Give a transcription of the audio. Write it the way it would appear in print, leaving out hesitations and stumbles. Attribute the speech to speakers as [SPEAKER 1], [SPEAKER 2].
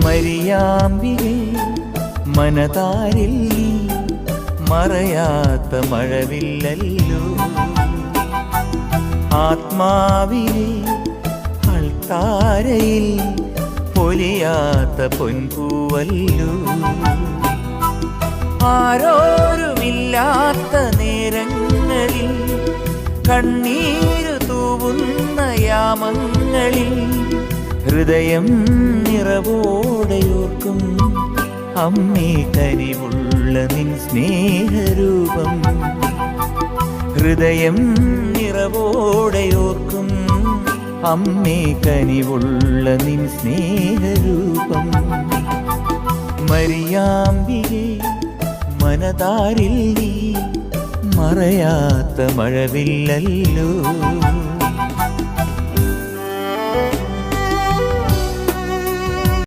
[SPEAKER 1] മരിയാമ്പികേ മനതാരിൽ നീ മറയാത്ത മഴവില്ലല്ലോ. ആത്മാവിലെ അൾത്താരയിൽ പൊലിയാത്ത പൊൻപൂവല്ലോ. ആരോരുമില്ലാത്ത നേരങ്ങളിൽ കണ്ണീരു തൂവുന്ന യാമങ്ങളിൽ ഹൃദയം നിറവോടെയോർക്കും അമ്മേ കനിവുള്ള നിൻ സ്നേഹരൂപം. ഹൃദയം നിറവോടെയോർക്കും അമ്മേ കനിവുള്ള നിൻ സ്നേഹരൂപം. മരിയാമ്പികേ മനതാരിൽ നീ മറയാത്ത മഴവില്ലല്ലോ.